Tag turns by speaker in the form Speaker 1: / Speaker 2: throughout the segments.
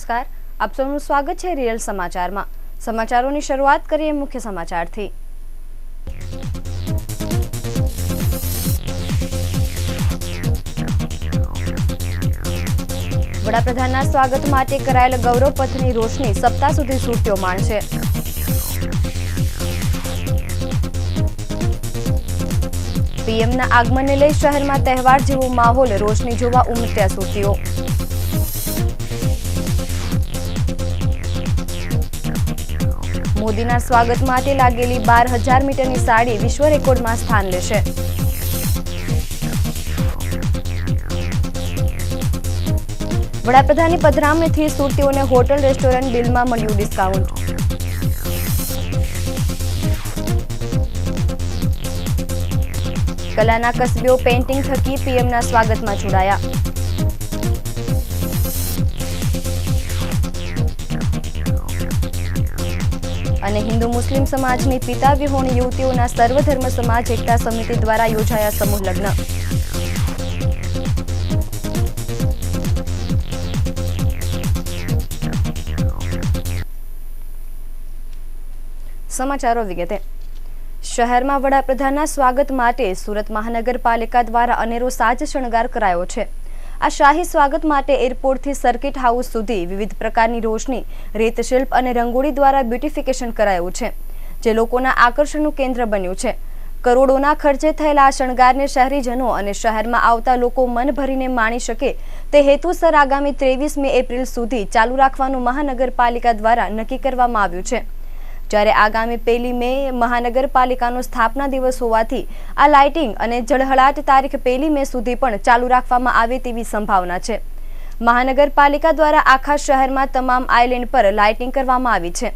Speaker 1: નમસ્કાર, આપ સૌનું સ્વાગત છે રિયલ સમાચારમાં। સમાચારોની શરૂઆત કરીએ મુખ્ય સમાચારથી। વડાપ્રધાનના સ્વાગત માટે કરાયેલ ગૌરવ પથની રોશની સપ્તાહ સુધી સુરતીઓ માણશે। પીએમના આગમનને લઈ શહેરમાં તહેવાર જેવો માહોલ, રોશની જોવા ઉમટ્યા સુરતીઓ। મોદીના સ્વાગત માટે લાગેલી 12,000 મીટરની સાડી વિશ્વ રેકોર્ડમાં સ્થાન લેશે। વડાપ્રધાનની પધરામણીથી સુરતીઓને હોટલ રેસ્ટોરન્ટ બિલમાં મળ્યું ડિસ્કાઉન્ટ। કલાના કસબીઓ પેઇન્ટિંગ થકી પીએમના સ્વાગતમાં જોડાયા। અને હિન્દુ મુસ્લિમ સમાજની પિતા વિહોણી યુવતીઓના સર્વધર્મ સમાજ એકતા સમિતિ દ્વારા યોજાયા સમૂહ લગ્ન। સમાચારો વિગતે। શહેરમાં વડાપ્રધાનના સ્વાગત માટે સુરત મહાનગરપાલિકા દ્વારા અનેરો સાજ શણગાર કરાયો છે। આ શાહી સ્વાગત માટે એરપોર્ટથી સર્કિટ હાઉસ સુધી વિવિધ પ્રકારની રોશની, રેતશિલ્પ અને રંગોળી દ્વારા બ્યુટિફિકેશન કરાયું છે, જે લોકોના આકર્ષણનું કેન્દ્ર બન્યું છે। કરોડોના ખર્ચે થયેલા આ શણગારને શહેરીજનો અને શહેરમાં આવતા લોકો મન ભરીને માણી શકે તે હેતુસર આગામી 23 એપ્રિલ સુધી ચાલુ રાખવાનું મહાનગરપાલિકા દ્વારા નક્કી કરવામાં આવ્યું છે। જ્યારે આગામી 1 મે મહાનગરપાલિકાનો સ્થાપના દિવસ હોવાથી આ લાઇટિંગ અને ઝળહળાટ તારીખ 1 મે સુધી પણ ચાલુ રાખવામાં આવે તેવી સંભાવના છે। મહાનગરપાલિકા દ્વારા આખા શહેરમાં તમામ આઇલેન્ડ પર લાઇટિંગ કરવામાં આવી છે।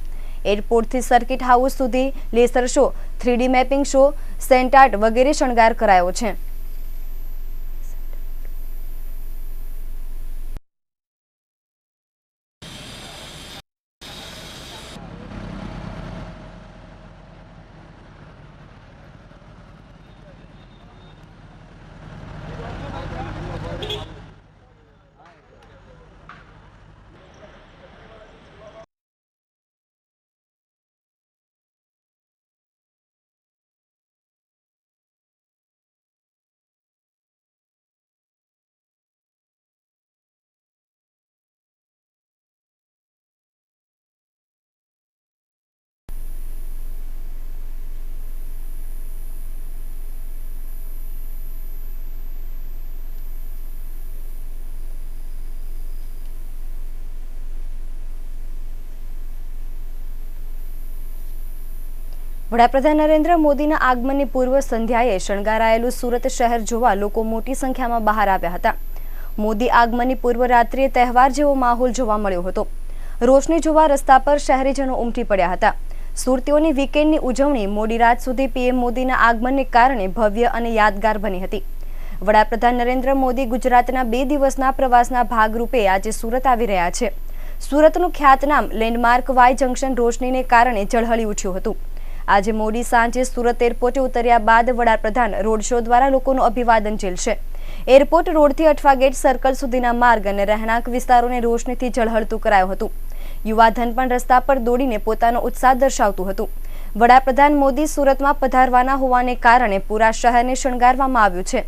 Speaker 1: એરપોર્ટથી સર્કિટ હાઉસ સુધી laser show, 3D mapping show, sand art વગેરે શણગાર કરાયો છે। વડાપ્રધાન નરેન્દ્ર મોદીના આગમનની પૂર્વ સંધ્યાએ શણગારાયેલું સુરત શહેર જોવા લોકો મોટી સંખ્યામાં બહાર આવ્યા હતા। મોદી આગમનની પૂર્વ રાત્રિએ તહેવાર જેવો માહોલ જોવા મળ્યો હતો। રોશની જોવા રસ્તા પર શહેરીજનો ઉમટી પડ્યા હતા। સુરતીઓની વીકેન્ડની ઉજવણી મોડી રાત સુધી પીએમ મોદીના આગમનને કારણે ભવ્ય અને યાદગાર બની હતી। વડાપ્રધાન નરેન્દ્ર મોદી ગુજરાતના 2 દિવસના પ્રવાસના ભાગરૂપે આજે સુરત આવી રહ્યા છે। સુરતનું ખ્યાતનામ લેન્ડમાર્ક વાય જંકશન રોશનીને કારણે ઝળહળી ઉઠ્યું હતું। આજે મોડી સાંજે સુરત એરપોર્ટે ઉતર્યા બાદ વડાપ્રધાન રોડ શો દ્વારા લોકોનું અભિવાદન ઝીલશે। એરપોર્ટ રોડથી અઠવા ગેટ સર્કલ સુધીના માર્ગ અને રહેણાંક વિસ્તારોને રોશનીથી ઝળહળતું કરાયું હતું। યુવાધન પણ રસ્તા પર દોડીને પોતાનો ઉત્સાહ દર્શાવતું હતું। વડાપ્રધાન મોદી સુરતમાં પધારવાના હોવાને કારણે પૂરા શહેરને શણગારવામાં આવ્યું છે।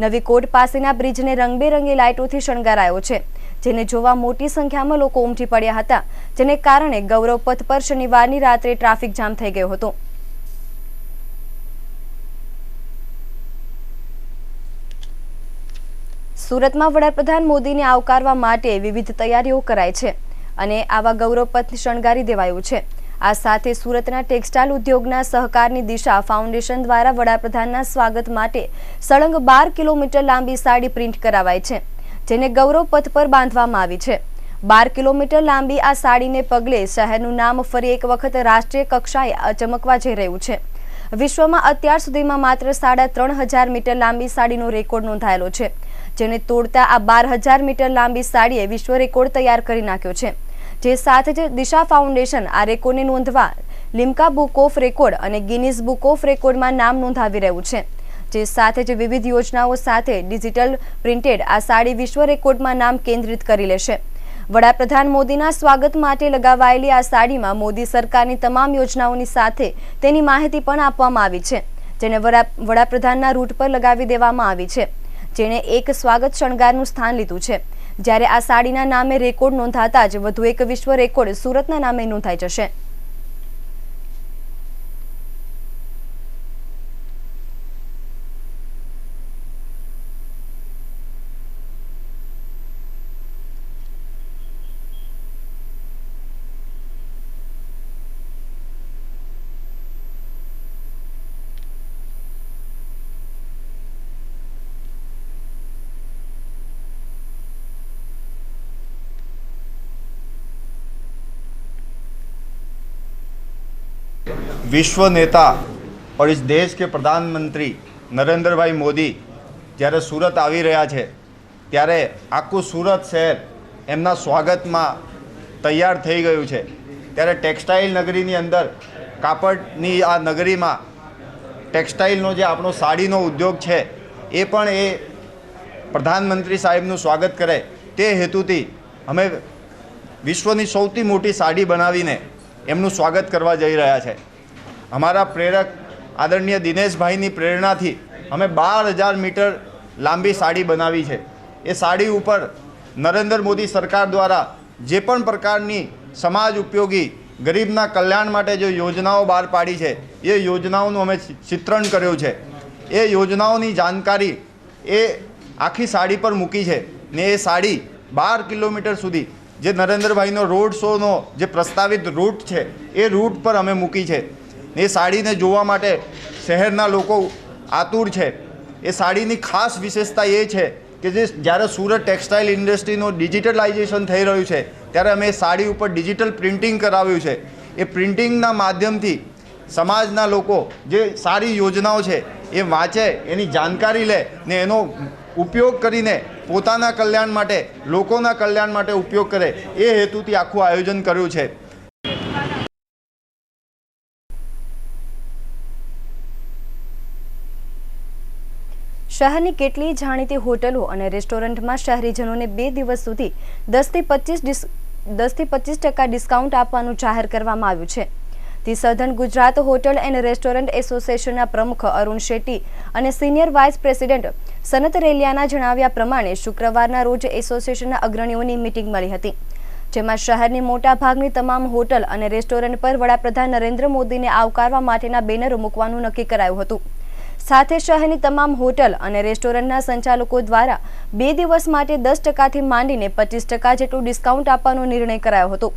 Speaker 1: નવી કોર્ટ પાસેના બ્રિજને રંગબેરંગી લાઇટોથી શણગારાયો છે, જેને જોવા મોટી સંખ્યામાં લોકો ઉમટી પડ્યા હતા, જેને કારણે ગૌરવ પથ પર શનિવારની રાત્રે ટ્રાફિક જામ થઈ ગયો હતો। સુરતમાં વડાપ્રધાન મોદીને આવકારવા માટે વિવિધ તૈયારીઓ કરાઈ છે અને આવા ગૌરવ પથ શણગારી દેવાયું છે। આ સાથે સુરતના ટેક્સટાઇલ ઉદ્યોગના સહકારની દિશા ફાઉન્ડેશન દ્વારા વડાપ્રધાનના સ્વાગત માટે સળંગ 12 કિલોમીટર લાંબી સાડી પ્રિન્ટ કરાવાઈ છે, જેને ગૌરવ પથ પર બાંધવામાં આવી છે। 12 કિલોમીટર લાંબી આ સાડીને પગલે શહેરનું નામ ફરી એક વખત રાષ્ટ્રીય કક્ષાએ ચમકવા જઈ રહ્યું છે। વિશ્વમાં અત્યાર સુધીમાં માત્ર 3.5 મીટર લાંબી સાડીનો રેકોર્ડ નોંધાયેલો છે, જેને તોડતા આ 12,000 મીટર લાંબી સાડીએ વિશ્વ રેકોર્ડ તૈયાર કરી નાખ્યો છે। જે સાથે જ દિશા ફાઉન્ડેશન આ રેકોર્ડને નોંધવા લિમ્કા બુક ઓફ રેકોર્ડ અને ગિનીઝ બુક ઓફ રેકોર્ડમાં નામ નોંધાવી રહ્યું છે। જે સાથે જ વિવિધ યોજનાઓ સાથે ડિજિટલ પ્રિન્ટેડ આ સાડી વિશ્વ રેકોર્ડમાં નામ કેન્દ્રિત કરી લેશે। વડાપ્રધાન મોદીના સ્વાગત માટે લગાવાયેલી આ સાડીમાં મોદી સરકારની તમામ યોજનાઓની સાથે તેની માહિતી પણ આપવામાં આવી છે, જેને વડાપ્રધાનના રૂટ પર લગાવી દેવામાં આવી છે, જેણે એક સ્વાગત શણગારનું સ્થાન લીધું છે। જ્યારે આ સાડીના નામે રેકોર્ડ નોંધાતા જ વધુ એક વિશ્વ રેકોર્ડ સુરતના નામે નોંધાઈ જશે।
Speaker 2: विश्व नेता और इस देश के प्रधानमंत्री नरेंद्र भाई मोदी જ્યારે સુરત આવી રહ્યા છે ત્યારે આખું સુરત શહેર એમના સ્વાગતમાં તૈયાર થઈ ગયું છે। ત્યારે ટેક્સટાઇલ નગરીની અંદર કાપડની આ નગરીમાં ટેક્સટાઇલનો જે આપણો સાડીનો ઉદ્યોગ છે એ પણ એ પ્રધાનમંત્રી સાહેબનું સ્વાગત કરે તે હેતુથી અમે વિશ્વની સૌથી મોટી સાડી બનાવીને એમનું સ્વાગત કરવા જઈ રહ્યા છે। हमारा प्रेरक आदरणीय दिनेश भाई की प्रेरणा थी हमें 12,000 मीटर लांबी साड़ी बनावी है। ये साड़ी ऊपर नरेंद्र मोदी सरकार द्वारा जे पण प्रकारनी समाज उपयोगी गरीबना कल्याण माटे जो योजनाओं बहार पाड़ी है ये योजनाओं अमे चित्रण कर्युं छे। ये योजनाओं जानकारी ए आखी साड़ी पर मूकी है ने ये साड़ी 12 किलोमीटर सुधी जे नरेंद्र भाई रोड शो नो जे प्रस्तावित रूट है ये रूट पर अमे मूकी है। ये साड़ी ने जोवा माटे शहरना लोको आतुर है। ये साड़ी नी खास विशेषता ये है कि जे ज्यारे सूरत टेक्सटाइल इंडस्ट्रीनो डिजिटलाइजेशन थई रह्युं छे त्यारे अमे साड़ी उपर डिजिटल प्रिंटिंग कराव्युं छे। ए प्रिंटिंगना माध्यमथी समाजना लोको जे सारी योजनाओं है ये वाँचे एनी जानकारी ले ने एनो उपयोग करीने पोताना कल्याण माटे लोकोना कल्याण माटे उपयोग करे ए हेतुथी आखुं आयोजन कर्युं छे।
Speaker 1: શહેરની કેટલી જાણીતી હોટલો અને રેસ્ટોરન્ટમાં શહેરીજનોને 2 દિવસ સુધી 10 થી 25% ડિસ્કાઉન્ટ આપવાનું જાહેર કરવામાં આવ્યું છે। The southern Gujarat hotel and restaurant એસોસિએશનના પ્રમુખ અરુણ શેટ્ટી અને સિનિયર વાઇસ પ્રેસિડેન્ટ સનત રેલિયાના જણાવ્યા પ્રમાણે શુક્રવારના રોજ એસોસિએશનના અગ્રણીઓની મીટિંગ મળી હતી, જેમાં શહેરની મોટાભાગની તમામ હોટલ અને રેસ્ટોરન્ટ પર વડાપ્રધાન નરેન્દ્ર મોદીને આવકારવા માટેના બેનરો મૂકવાનું નક્કી કરાયું હતું। સાથે શહેરની તમામ હોટલ અને રેસ્ટોરન્ટના સંચાલકો દ્વારા 2 દિવસ માટે 10% થી માંડીને 25% જેટલું ડિસ્કાઉન્ટ આપવાનો નિર્ણય કરાયો હતો।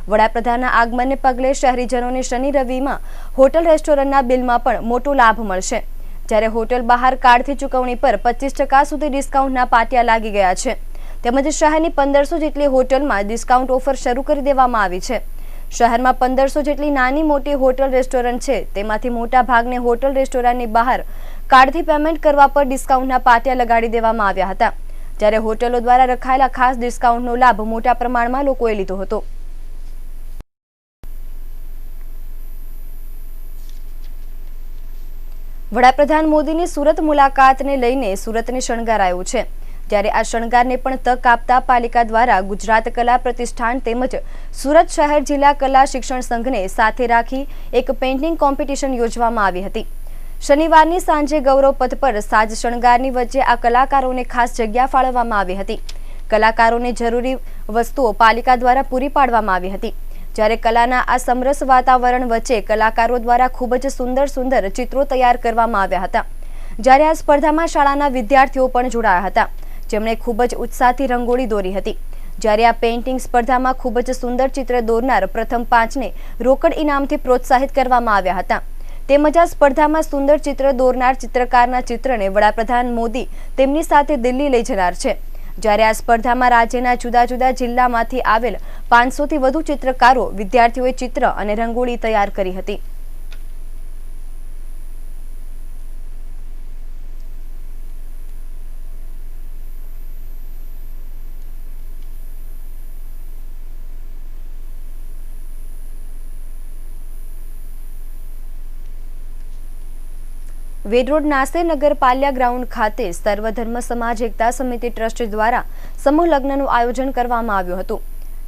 Speaker 1: વડાપ્રધાનના આગમનને પગલે શહેરીજનોને શનિ રવિમાં હોટલ રેસ્ટોરન્ટના બિલમાં પણ મોટો લાભ મળશે, જ્યારે હોટલ બહાર કાર્ડથી ચૂકવણી પર 25% સુધી ડિસ્કાઉન્ટના પાટિયા લાગી ગયા છે। તેમજ શહેરની 1500 જેટલી હોટલમાં ડિસ્કાઉન્ટ ઓફર શરૂ કરી દેવામાં આવી છે। શહેરમાં 1500 જેટલી નાની મોટી હોટલ રેસ્ટોરન્ટ છે, તેમાંથી મોટા ભાગની હોટલ રેસ્ટોરન્ટની બહાર કાર્ડથી પેમેન્ટ કરવા પર ડિસ્કાઉન્ટના પાટિયા લગાડી દેવામાં આવ્યા હતા, જ્યારે હોટલો દ્વારા રખાયેલા ખાસ ડિસ્કાઉન્ટનો લાભ મોટા પ્રમાણમાં લોકોએ લીધો હતો। વડાપ્રધાન મોદીની સુરત મુલાકાતને લઈને સુરતને શણગારાયું છે, જ્યારે આ શણગારને પણ તક આપતા પાલિકા દ્વારા ગુજરાત કલા પ્રતિષ્ઠાન તેમજ સુરત શહેર જિલ્લા કલા શિક્ષણ સંઘને સાથે રાખી એક પેઇન્ટિંગ કોમ્પિટિશન યોજવામાં આવી હતી। શનિવારની સાંજે ગૌરવ પથ પર સાજ શણગારની વચ્ચે આ કલાકારોને ખાસ જગ્યા ફાળવવામાં આવી હતી। કલાકારોને જરૂરી વસ્તુઓ પાલિકા દ્વારા પૂરી પાડવામાં આવી હતી, જ્યારે કલાના આ સમરસ વાતાવરણ વચ્ચે કલાકારો દ્વારા ખૂબ જ સુંદર ચિત્રો તૈયાર કરવામાં આવ્યા હતા। જ્યારે આ સ્પર્ધામાં શાળાના વિદ્યાર્થીઓ પણ જોડાયા હતા, જેમણે ખૂબ જ ઉત્સાહથી રંગોળી દોરી હતી। જ્યારે આ પેઇન્ટિંગ સ્પર્ધામાં ખૂબ જ સુંદર ચિત્ર દોરનાર પ્રથમ 5ને રોકડ ઇનામથી પ્રોત્સાહિત કરવામાં આવ્યા હતા। તેમજ આ સ્પર્ધામાં સુંદર ચિત્ર દોરનાર ચિત્રકારના ચિત્રને વડાપ્રધાન મોદી તેમની સાથે દિલ્હી લઈ જનાર છે। જ્યારે આ સ્પર્ધામાં રાજ્યના જુદા જુદા જિલ્લામાંથી આવેલ 500થી વધુ ચિત્રકારો વિદ્યાર્થીઓએ ચિત્ર અને રંગોળી તૈયાર કરી હતી। વેડ રોડ નાસે નગરપાલિકા ગ્રાઉન્ડ ખાતે સર્વધર્મ સમાજ એકતા સમિતિ ટ્રસ્ટ દ્વારા સમૂહ લગ્નનું આયોજન કરવામાં આવ્યું હતું,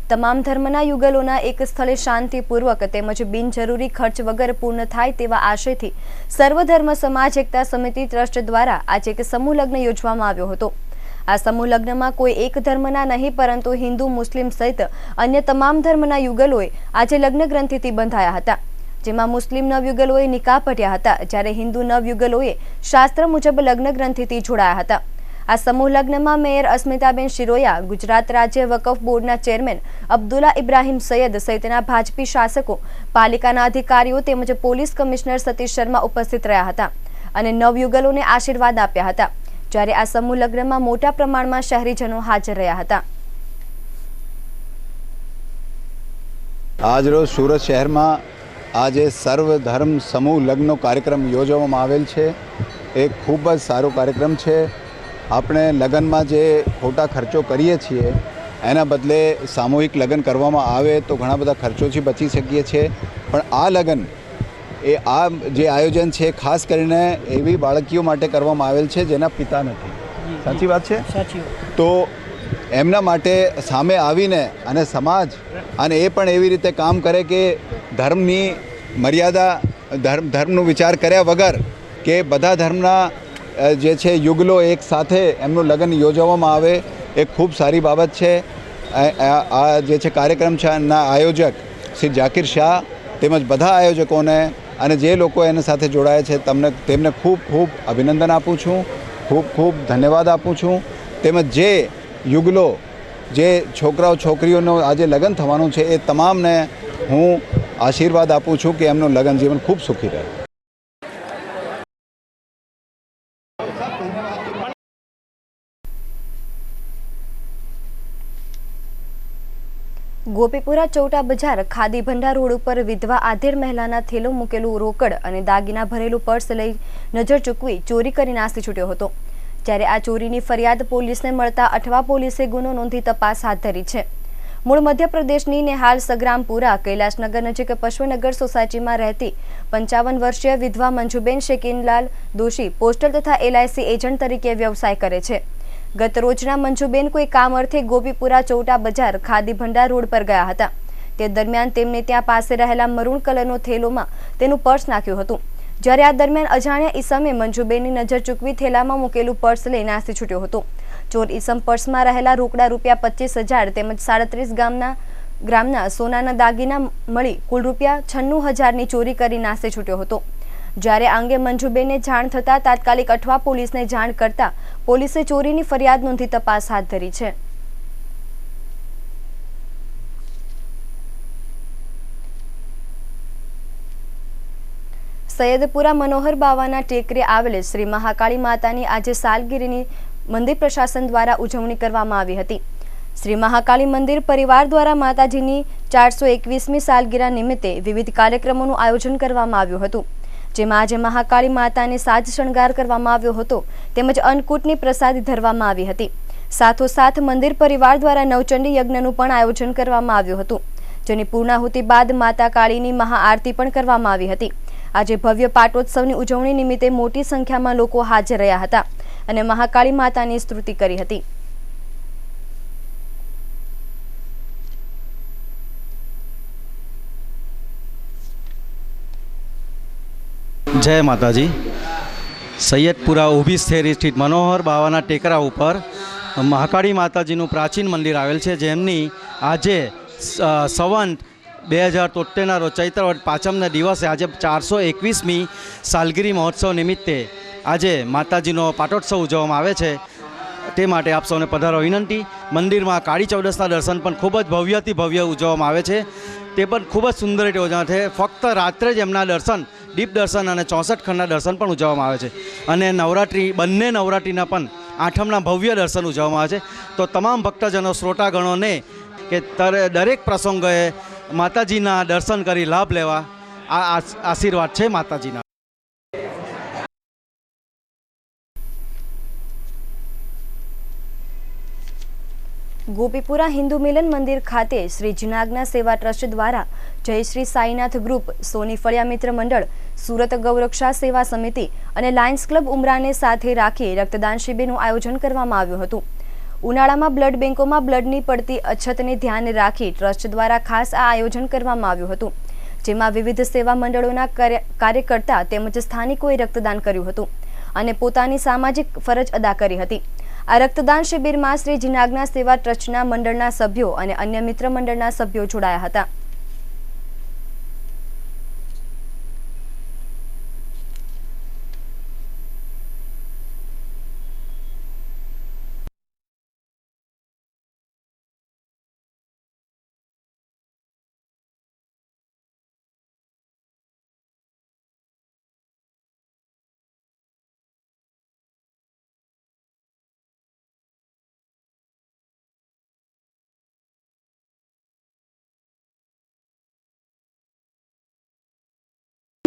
Speaker 1: તમામ ધર્મના યુગલોના એક સ્થળે શાંતિપૂર્વક તેમજ બિનજરૂરી ખર્ચ વગર પૂર્ણ થાય તેવા આશયથી સર્વધર્મ સમાજ એકતા સમિતિ ટ્રસ્ટ દ્વારા આજે એક સમૂહ લગ્ન યોજવામાં આવ્યો હતો। આ સમૂહ લગ્નમાં કોઈ એક ધર્મના નહીં પરંતુ હિન્દુ, મુસ્લિમ સહિત અન્ય તમામ ધર્મના યુગલોએ આજે લગ્ન ગ્રંથિથી બંધાયા હતા, જેમાં મુસ્લિમ નવયુગલોએ નિકાહ પઢ્યા હતા, જ્યારે હિન્દુ નવયુગલોએ શાસ્ત્ર મુજબ લગ્ન ગ્રંથિથી જોડાયા હતા। આ સમૂહ લગ્નમાં મેયર અસ્મિતાબેન શિરોયા, ગુજરાત રાજ્ય વકફ બોર્ડના ચેરમેન અબ્દુલ્લા ઇબ્રાહિમ સૈયદ સહિતના ભાજપી શાસકો, પાલિકાના અધિકારીઓ તેમજ પોલીસ કમિશનર સતીશ શર્મા ઉપસ્થિત રહ્યા હતા અને નવયુગલોને આશીર્વાદ આપ્યા હતા, જ્યારે આ સમૂહ લગ્નમાં મોટા પ્રમાણમાં શહેરીજનો હાજર રહ્યા હતા।
Speaker 3: આજરોજ સુરત શહેરમાં આજે સર્વધર્મ સમૂહ લગ્નનો કાર્યક્રમ યોજવામાં આવેલ છે। એ ખૂબ જ સારો કાર્યક્રમ છે। આપણે લગ્નમાં જે ખોટા ખર્ચો કરીએ છીએ એના બદલે સામૂહિક લગ્ન કરવામાં આવે તો ઘણા બધા ખર્ચોથી બચી શકીએ છીએ, પણ આ લગ્ન આ જે આયોજન છે ખાસ કરીને એવી બાળકીઓ માટે કરવામાં આવેલ છે જેના પિતા નથી। સાચી વાત છે?
Speaker 4: સાચી વાત।
Speaker 3: તો એમના માટે સામે આવીને અને સમાજ અને એ પણ એવી રીતે કામ કરે કે ધર્મની મર્યાદા ધર્મનો વિચાર કર્યા વગર કે બધા ધર્મના જે છે યુગલો એક સાથે એમનું લગ્ન યોજવામાં આવે એ ખૂબ સારી બાબત છે। આ જે છે કાર્યક્રમ છે એના આયોજક શ્રી જાકીર શાહ તેમજ બધા આયોજકોને અને જે લોકો એના સાથે જોડાયા છે તેમને ખૂબ ખૂબ અભિનંદન આપું છું, ખૂબ ખૂબ ધન્યવાદ આપું છું। તેમજ જે યુગલો જે છોકરાઓ છોકરીઓનો આજે લગ્ન થવાનું છે એ તમામને હું આશીર્વાદ આપું છું કે એમનું લગ્ન જીવન ખૂબ સુખી રહે।
Speaker 1: ગોપીપુરા ચૌટા બજાર ખાદી ભંડાર રોડ ઉપર વિધવા આધેડ મહિલાના થેલો મૂકેલું રોકડ અને દાગીના ભરેલું પર્સ લઈ નજર ચૂકવી ચોરી કરી નાસી છૂટ્યો હતો, જ્યારે આ ચોરીની ફરિયાદ પોલીસને મળતા અઠવા પોલીસે ગુનો નોંધી તપાસ હાથ ધરી છે। મૂળ મધ્યપ્રદેશની નેહાલ સગ્રામપુરા કૈલાસનગર નજીક પશ્વનગર સોસાયટીમાં રહેતી 55 વર્ષીય વિધવા મંજુબેન શેકીનલાલ દોશી પોસ્ટલ તથા LIC એજન્ટ તરીકે વ્યવસાય કરે છે। ગત રોજના મંજુબેન કોઈ કામ અર્થે ગોપીપુરા ચૌટા બજાર ખાદી ભંડાર રોડ પર ગયા હતા। તે દરમિયાન તેમને ત્યાં પાસે રહેલા મરૂન કલરનો થેલોમાં તેનું પર્સ નાખ્યું હતું, જ્યારે આ દરમિયાન અજાણ્યા ઈસમે મંજુબેનની નજર ચૂકવી થેલામાં મૂકેલું પર્સ લઈ નાસી છૂટ્યો હતો। ચોર ઈસમ પર્સમાં રહેલા રોકડા રૂપિયા 25,000 તેમજ 37 ગ્રામના સોનાના દાગીના મળી કુલ રૂપિયા 96,000ની ચોરી કરી નાસી છૂટ્યો હતો, જ્યારે આ અંગે મંજુબેનને જાણ થતાં તાત્કાલિક અઠવા પોલીસને જાણ કરતા પોલીસે ચોરીની ફરિયાદ નોંધી તપાસ હાથ ધરી છે। સૈયદપુરા મનોહર બાવાના ટેકરે આવેલ શ્રી મહાકાળી માતાની આજે સાલગીરીની મંદિર પ્રશાસન દ્વારા ઉજવણી કરવામાં આવી હતી। શ્રી મહાકાળી મંદિર પરિવાર દ્વારા માતાજીની 421મી સાલગીરા નિમિત્તે વિવિધ કાર્યક્રમોનું આયોજન કરવામાં આવ્યું હતું, જેમાં આજે મહાકાળી માતાને સાજ શણગાર કરવામાં આવ્યો હતો તેમજ અન્નકૂટની પ્રસાદી ધરવામાં આવી હતી। સાથોસાથ મંદિર પરિવાર દ્વારા નવચંડી યજ્ઞનું પણ આયોજન કરવામાં આવ્યું હતું, જેની પૂર્ણાહુતિ બાદ માતા કાળીની મહાઆરતી પણ કરવામાં આવી હતી। આજે ભવ્ય પાટોત્સવની ઉજવણી નિમિત્તે મોટી સંખ્યામાં લોકો હાજર રહ્યા હતા અને મહાકાળી માતાની સ્તુતિ કરી હતી।
Speaker 5: જય માતાજી। સૈયદપુરા ઊભી સ્થેરી સ્થિત મનોહર બાવાના ટેકરા ઉપર મહાકાળી માતાજીનું પ્રાચીન મંદિર આવેલ છે, જેમની આજે સંવંત 2073ના રોજ ચૈત્ર વદ પાંચમના દિવસે આજે 421મી સાલગીરી મહોત્સવ નિમિત્તે આજે માતાજીનો પાટોત્સવ ઉજવવામાં આવે છે, તે માટે આપ સૌને પધારો વિનંતી। મંદિરમાં કાળી ચૌદસના દર્શન પણ ખૂબ જ ભવ્યથી ભવ્ય ઉજવવામાં આવે છે, તે પણ ખૂબ જ સુંદર રીતે ઉજવવામાં છે। ફક્ત રાત્રે જ એમના દર્શન, દીપ દર્શન અને 64 ખંડના દર્શન પણ ઉજવવામાં આવે છે અને નવરાત્રિ, બંને નવરાત્રિના પણ આઠમના ભવ્ય દર્શન ઉજવવામાં આવે છે। તો તમામ ભક્તજનો, શ્રોતાગણોને કે દરેક પ્રસંગોએ માતાજીના દર્શન કરી લાભ લેવા આ આશીર્વાદ છે માતાજીના।
Speaker 1: ગોપીપુરા હિન્દુ મિલન મંદિર ખાતે શ્રી જુનાગના સેવા ટ્રસ્ટ દ્વારા જય શ્રી સાઈનાથ ગ્રુપ, સોની ફળિયા મિત્ર મંડળ, સુરત ગૌરક્ષા સેવા સમિતિ અને લાયન્સ ક્લબ ઉમરાને સાથે રાખી રક્તદાન શિબિરનું આયોજન કરવામાં આવ્યું હતું। ઉનાળામાં બ્લડ બેંકોમાં બ્લડની પડતી અછતને ધ્યાને રાખી ટ્રસ્ટ દ્વારા ખાસ આ આયોજન કરવામાં આવ્યું હતું, જેમાં વિવિધ સેવા મંડળોના કાર્યકર્તા તેમજ સ્થાનિકોએ રક્તદાન કર્યું હતું અને પોતાની સામાજિક ફરજ અદા કરી હતી. આ રક્તદાન શિબિરમાં શ્રી જીનાગના સેવા ટ્રસ્ટના મંડળના સભ્યો અને અન્ય મિત્ર મંડળના સભ્યો જોડાયા હતા.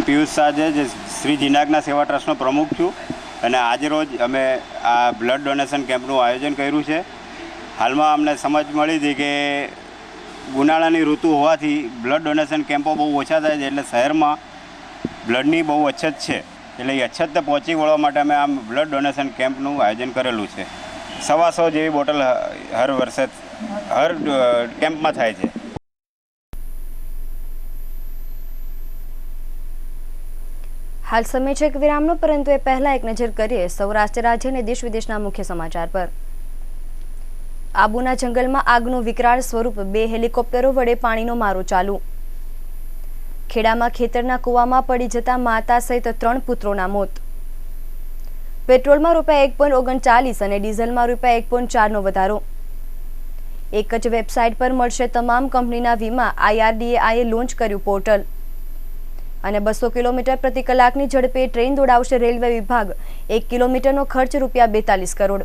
Speaker 4: પિયુષ શાહ છે, જે શ્રી જીનાગના સેવા ટ્રસ્ટનો પ્રમુખ છું અને આજે રોજ અમે આ બ્લડ ડોનેશન કેમ્પનું આયોજન કર્યું છે. હાલમાં અમને સમજ મળી હતી કે ઉનાળાની ઋતુ હોવાથી બ્લડ ડોનેશન કેમ્પો બહુ ઓછા થાય છે, એટલે શહેરમાં બ્લડની બહુ અછત છે. એટલે એ અછતને પહોંચી વળવા માટે અમે આમ બ્લડ ડોનેશન કેમ્પનું આયોજન કરેલું છે. 125 જેવી બોટલ હર વર્ષે હર કેમ્પમાં થાય છે.
Speaker 1: હાલ સમય છે એક વિરામનો, પરંતુ એ પહેલા એક નજર કરીએ સૌરાષ્ટ્ર રાજ્ય અને દેશ વિદેશના મુખ્ય સમાચાર પર. આબુના જંગલમાં આગનું વિકરાળ સ્વરૂપ, 2 હેલિકોપ્ટરો વડે પાણીનો મારો ચાલુ. ખેડામાં ખેતરના કૂવામાં પડી જતા માતા સહિત 3 પુત્રોના મોત. પેટ્રોલમાં ₹1.39 અને ડીઝલમાં ₹1.4નો વધારો. એક જ વેબસાઇટ પર મળશે તમામ કંપનીના વીમા, IRDAએ લોન્ચ કર્યું પોર્ટલ. અને 200 કિલોમીટર પ્રતિ કલાકની ઝડપે ટ્રેન દોડાવશે રેલવે વિભાગ, 1 કિલોમીટરનો ખર્ચ ₹42 કરોડ.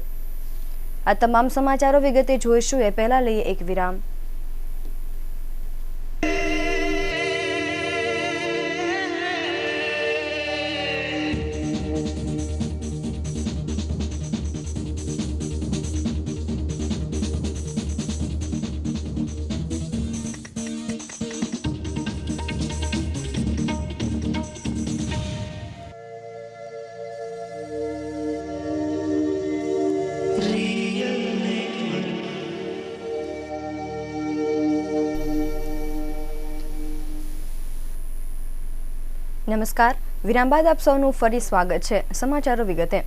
Speaker 1: આ તમામ સમાચારો વિગતે જોઈશું, એ પહેલા લઈએ એક વિરામ. નમસ્કાર, વિરામ બાદ આપ સૌનું ફરી સ્વાગત છે. સમાચારો વિગતે.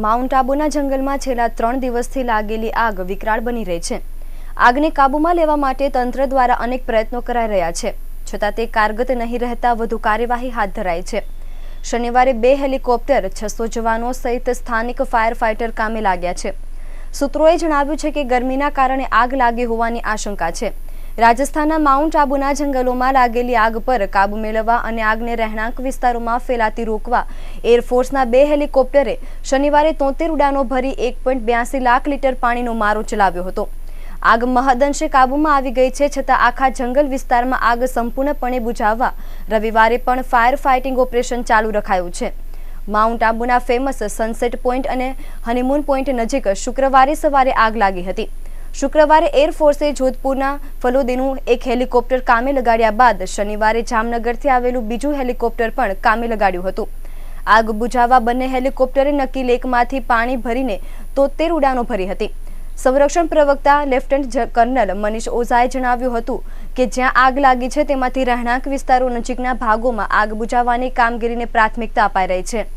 Speaker 1: માઉન્ટ આબુના જંગલમાં છેલ્લા 3 દિવસથી લાગેલી આગ વિકરાળ બની રહી છે. આગને કાબૂમાં લેવા માટે તંત્ર દ્વારા અનેક પ્રયત્નો કરાઈ રહ્યા છે, છતાં તે કારગત નહીં રહેતા વધુ કાર્યવાહી હાથ ધરાઈ છે. શનિવારે 2 હેલિકોપ્ટર, 600 જવાનો સહિત સ્થાનિક ફાયર ફાઇટર કામે લાગ્યા છે. સૂત્રોએ જણાવ્યું છે કે ગરમીના કારણે આગ લાગી હોવાની આશંકા છે. રાજસ્થાનના માઉન્ટ આબુના જંગલોમાં લાગેલી આગ પર કાબુ મેળવવા અને આગને રહેણાંક વિસ્તારોમાં ફેલાતી રોકવા એરફોર્સના 2 હેલિકોપ્ટરે શનિવારે 73 ઉડાનો ભરી 1.82 લાખ લીટર પાણીનો મારો ચલાવ્યો હતો. આગ મહદઅંશે કાબૂમાં આવી ગઈ છે, છતાં આખા જંગલ વિસ્તારમાં આગ સંપૂર્ણપણે બુઝાવવા રવિવારે પણ ફાયર ફાઇટિંગ ઓપરેશન ચાલુ રખાયું છે. માઉન્ટ આબુના ફેમસ સનસેટ પોઈન્ટ અને હનીમૂન પોઈન્ટ નજીક શુક્રવારે સવારે આગ લાગી હતી. શુક્રવારે એરફોર્સે જોધપુરના ફલોદીનું 1 હેલિકોપ્ટર કામે લગાડ્યા બાદ શનિવારે જામનગરથી આવેલું બીજું હેલિકોપ્ટર પણ કામે લગાડ્યું હતું. આગ બુઝાવવા બંને હેલિકોપ્ટરે નક્કી લેકમાંથી પાણી ભરીને 73 ઉડાનો ભરી હતી. સંરક્ષણ પ્રવક્તા લેફ્ટનન્ટ કર્નલ મનીષ ઓઝાએ જણાવ્યું હતું કે જ્યાં આગ લાગી છે તેમાંથી રહેણાંક વિસ્તારો નજીકના ભાગોમાં આગ બુઝાવવાની કામગીરીને પ્રાથમિકતા અપાઈ રહી છે.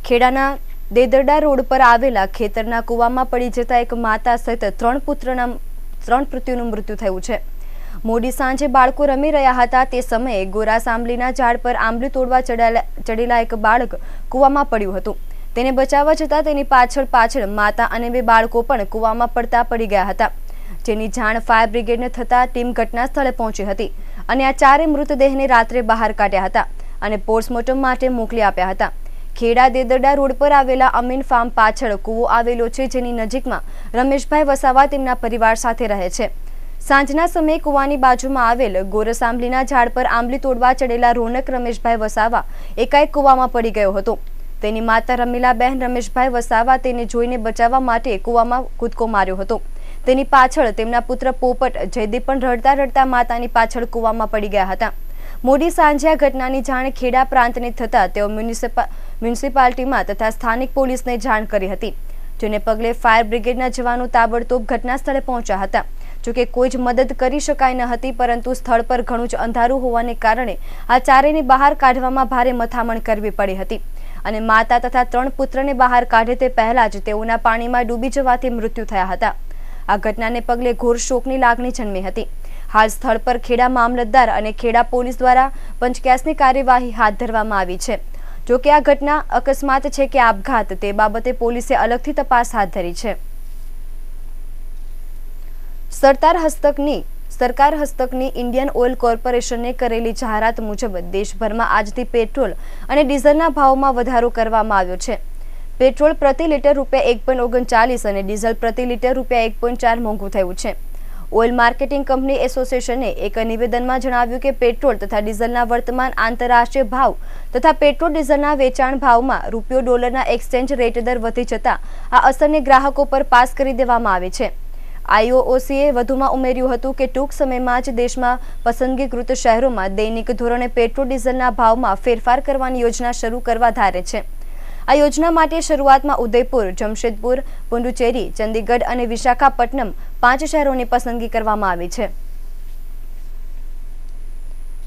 Speaker 1: ખેડાના દેદરડા રોડ પર આવેલા ખેતરના કૂવામાં પડી જતા એક માતા સહિત 3 પુત્રોનું મૃત્યુ થયું છે. મોડી સાંજે બાળકો રમી રહ્યા હતા તે સમયે ગોરા સાંબલીના ઝાડ પર આંબલી તોડવા ચડેલા એક બાળક કૂવામાં પડ્યું હતું. તેને બચાવવા જતાં તેની પાછળ માતા અને 2 બાળકો પણ કૂવામાં પડતા પડી ગયા હતા, જેની જાણ ફાયર બ્રિગેડને થતાં ટીમ ઘટના સ્થળે પહોંચી હતી અને આ 4 મૃતદેહને રાત્રે બહાર કાઢ્યા હતા અને પોસ્ટમોર્ટમ માટે મોકલી આપ્યા હતા. ખેડા દેદરડા રોડ પર આવેલા અમીન ફાર્મ પાછળ કૂવો આવેલો છે, જેની નજીકમાં રમેશભાઈ વસાવા તેમના પરિવાર સાથે રહે છે. સાંજના સમયે કૂવાની બાજુમાં આવેલ ગોરસાંબલીના ઝાડ પર આંબલી તોડવા ચડેલા રોનક રમેશભાઈ વસાવા એકાએક કૂવામાં પડી ગયો હતો. તેની માતા રમીલાબહેન રમેશભાઈ વસાવા તેને જોઈને બચાવવા માટે કૂવામાં કૂદકો માર્યો હતો. તેની પાછળ તેમના પુત્ર પોપટ જયદીપ પણ રડતા રડતા માતાની પાછળ કૂવામાં પડી ગયા હતા. મોડી સાંજે આ ઘટનાની જાણ ખેડા પ્રાંતને થતાં તેઓ મ્યુનિસિપાલિટીમાં તથા સ્થાનિક પોલીસને જાણ કરી હતી, જેને પગલે ફાયર બ્રિગેડના જવાનો તાબડતોબ ઘટના સ્થળે પહોંચ્યા હતા. જોકે કોઈ જ મદદ કરી શકાઈ ન હતી, પરંતુ સ્થળ પર ઘણું જ અંધારું હોવાને કારણે આ ચારેયને બહાર કાઢવામાં ભારે મથામણ કરવી પડી હતી અને માતા તથા 3 પુત્રને બહાર કાઢે તે પહેલા જ તેઓના પાણીમાં ડૂબી જવાથી મૃત્યુ થયા હતા. આ ઘટનાને પગલે ઘોર શોકની લાગણી જન્મી હતી. હાલ સ્થળ પર ખેડા મામલતદાર અને ખેડા પોલીસ દ્વારા પંચકેસની કાર્યવાહી હાથ ધરવામાં આવી છે. જોકે આ ઘટના અકસ્માત છે કે આપઘાત તે બાબતે પોલીસે અલગથી તપાસ હાથ ધરી છે. સરકાર હસ્તકની ઇન્ડિયન ઓઇલ કોર્પોરેશને કરેલી જાહેરાત મુજબ દેશભરમાં આજથી પેટ્રોલ અને ડીઝલના ભાવમાં વધારો કરવામાં આવ્યો છે. પેટ્રોલ પ્રતિ લીટર ₹1.39 અને ડીઝલ પ્રતિ લીટર ₹1.4 મોંઘું થયું છે. ઓઇલ માર્કેટિંગ કંપની એસોસિએશને એક નિવેદનમાં જણાવ્યું કે પેટ્રોલ તથા ડીઝલના વર્તમાન આંતરરાષ્ટ્રીય ભાવ તથા પેટ્રોલ ડીઝલના વેચાણ ભાવમાં રૂપિયો-ડોલરના એક્સચેન્જ રેટ દર વધી જતા આ અસરને ગ્રાહકો પર પાસ કરી દેવામાં આવે છે. IOCએ વધુમાં ઉમેર્યું હતું કે ટૂંક સમયમાં જ દેશમાં પસંદગીકૃત શહેરોમાં દૈનિક ધોરણે પેટ્રોલ ડીઝલના ભાવમાં ફેરફાર કરવાની યોજના શરૂ કરવા ધારે છે. આ યોજના માટે શરૂઆતમાં ઉદયપુર, જમશેદપુર, પુડુચેરી, ચંદીગઢ અને વિશાખાપટ્ટનમ 5 શહેરોની પસંદગી કરવામાં આવી છે.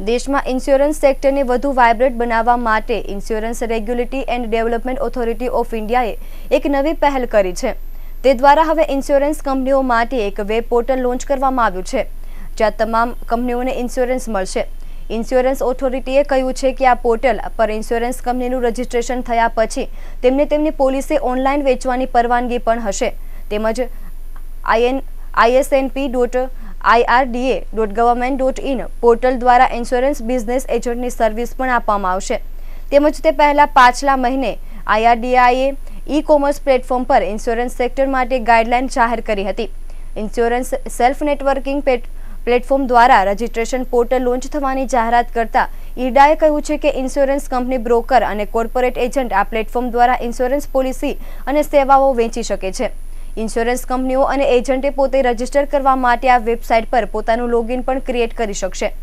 Speaker 1: દેશમાં ઇન્સ્યોરન્સ સેક્ટરને વધુ વાઇબ્રન્ટ બનાવવા માટે insurance regulatory and development authority of ઇન્ડિયાએ એક નવી પહેલ કરી છે. તે દ્વારા હવે ઇન્સ્યોરન્સ કંપનીઓ માટે એક વેબ પોર્ટલ લોન્ચ કરવામાં આવ્યું છે, જ્યાં તમામ કંપનીઓને ઇન્સ્યોરન્સ મળશે. ઇન્સ્યોરન્સ ઓથોરિટીએ કહ્યું છે કે આ પોર્ટલ પર ઇન્સ્યોરન્સ કંપનીનું રજિસ્ટ્રેશન થયા પછી તેમને તેમની પોલિસી ઓનલાઈન વેચવાની પરવાનગી પણ હશે. તેમજ isnp.irda.government.in પોર્ટલ દ્વારા ઇન્સ્યોરન્સ બિઝનેસ એજન્ટની સર્વિસ પણ આપવામાં આવશે. તેમજ તે પહેલા પાછલા મહિને IRDAએ ઈ-કોમર્સ પ્લેટફોર્મ પર ઇન્સ્યોરન્સ સેક્ટર માટે ગાઈડલાઈન જાહેર કરી હતી. ઇન્સ્યોરન્સ સેલ્ફ નેટવર્કિંગ પ્લેટફોર્મ દ્વારા રજિસ્ટ્રેશન પોર્ટલ લોન્ચ થવાની જાહેરાત કરતા IRDAએ કહ્યું છે કે ઇન્સ્યોરન્સ કંપની, બ્રોકર અને કોર્પોરેટ એજન્ટ આ પ્લેટફોર્મ દ્વારા ઇન્સ્યોરન્સ પોલિસી અને સેવાઓ વેચી શકે છે. ઇન્સ્યોરન્સ કંપનીઓ અને એજન્ટે પોતે રજિસ્ટર કરવા માટે આ વેબસાઇટ પર પોતાનું લોગિન પણ ક્રિએટ કરી શકશે.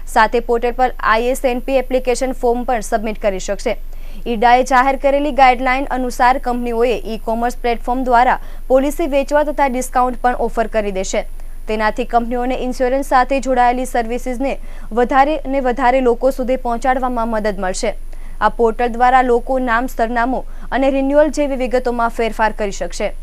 Speaker 1: સાથે પોર્ટલ પર ISNP એપ્લિકેશન ફોર્મ પણ સબમિટ કરી શકશે. IRDAએ જાહેર કરેલી ગાઈડલાઈન અનુસાર કંપનીઓએ ઈ-કોમર્સ પ્લેટફોર્મ દ્વારા પોલિસી વેચવા તથા ડિસ્કાઉન્ટ પણ ઓફર કરી દેશે. તેનાથી કંપનીઓને ઇન્સ્યોરન્સ સાથે જોડાયેલી સર્વિસીસને વધારે લોકો સુધી પહોંચાડવામાં મદદ મળશે. આ પોર્ટલ દ્વારા લોકો નામ, સરનામું અને રિન્યુઅલ જેવી વિગતોમાં ફેરફાર કરી શકશે.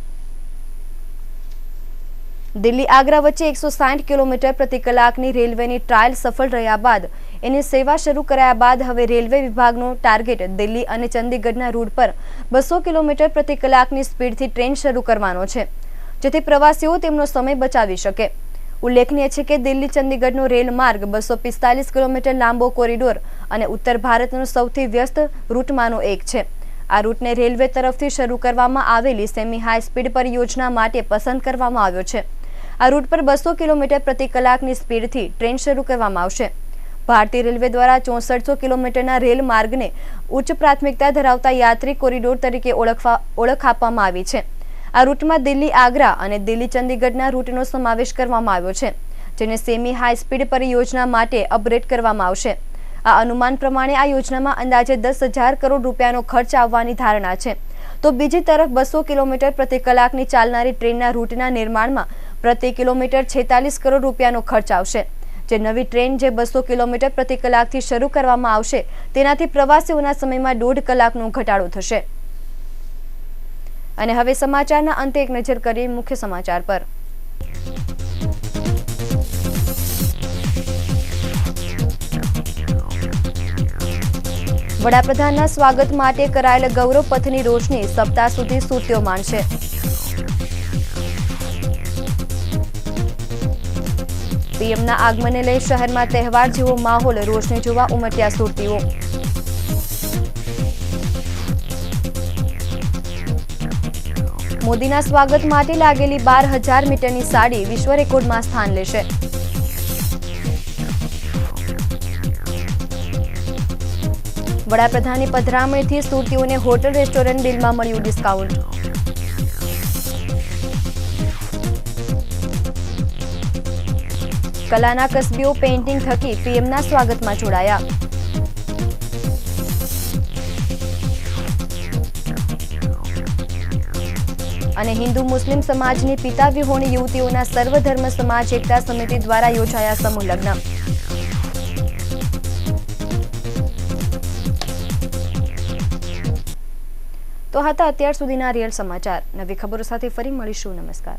Speaker 1: દિલ્હી-આગ્રા વચ્ચે 160 કિલોમીટર પ્રતિ કલાકની રેલવેની ટ્રાયલ સફળ રહ્યા બાદ એની સેવા શરૂ કરાયા બાદ હવે રેલવે વિભાગનો ટાર્ગેટ દિલ્હી અને ચંદીગઢના રૂટ પર 200 કિલોમીટર પ્રતિ કલાકની સ્પીડથી ટ્રેન શરૂ કરવાનો છે, જેથી પ્રવાસીઓ તેમનો સમય બચાવી શકે. ઉલ્લેખનીય છે કે દિલ્હી-ચંદીગઢનો રેલ માર્ગ 245 કિલોમીટર લાંબો કોરિડોર અને ઉત્તર ભારતનો સૌથી વ્યસ્ત રૂટમાંનો એક છે. આ રૂટને રેલવે તરફથી શરૂ કરવામાં આવેલી સેમી હાઈ સ્પીડ પરિયોજના માટે પસંદ કરવામાં આવ્યો છે. આ રૂટ પર 200 કિલોમીટર પ્રતિ કલાકની સ્પીડથી ટ્રેન શરૂ કરવામાં આવશે. ભારતીય રેલવે દ્વારા 6400 કિલોમીટરના રેલ માર્ગને ઉચ્ચ પ્રાથમિકતા ધરાવતા યાત્રી કોરિડોર તરીકે ઓળખ આપવામાં આવી છે. આ રૂટમાં દિલ્હી-આગ્રા અને દિલ્હી-ચંદીગઢના રૂટનો સમાવેશ કરવામાં આવ્યો છે, જેને સેમી હાઈ સ્પીડ પરિયોજના માટે અપગ્રેડ કરવામાં આવશે. આ અનુમાન પ્રમાણે આ યોજનામાં અંદાજે 10,000 કરોડ રૂપિયાનો ખર્ચ આવવાની ધારણા છે. તો બીજી તરફ 200 કિલોમીટર પ્રતિ કલાકની ચાલનારી ટ્રેનના રૂટના નિર્માણમાં પ્રતિ કિલોમીટર 46 કરોડ રૂપિયાનો ખર્ચ આવશે. જે નવી ટ્રેન જે 200 કિલોમીટર પ્રતિ કલાકથી શરૂ કરવામાં આવશે, તેનાથી પ્રવાસીઓના સમયમાં 1.5 કલાકનો ઘટાડો થશે. અને હવે સમાચારના અંતે એક નજર કરીએ મુખ્ય સમાચાર પર. વડાપ્રધાનના સ્વાગત માટે કરાયેલ ગૌરવ પથની રોશની સપ્તાહ સુધી સુત્યો માણશે. પીએમના આગમનને લઈ શહેરમાં તહેવાર જેવો માહોલ, રોશની જોવા ઉમટ્યા સુરતીઓ. મોદીના સ્વાગત માટે લાગેલી 12,000 મીટરની સાડી વિશ્વ રેકોર્ડમાં સ્થાન લેશે. વડાપ્રધાનની પધરામણીથી સુરતીઓને હોટલ રેસ્ટોરન્ટ બિલમાં મળ્યું ડિસ્કાઉન્ટ. કલાના કસબીઓ પેઇન્ટિંગ થકી પીએમના સ્વાગતમાં જોડાયા. અને હિન્દુ મુસ્લિમ સમાજની પિતા વિહોણી યુવતીઓના સર્વધર્મ સમાજ એકતા સમિતિ દ્વારા યોજાયા સમૂહ લગ્ન. તો હતા અત્યાર સુધીના રિયલ સમાચાર. નવી ખબરો સાથે ફરી મળીશું. નમસ્કાર.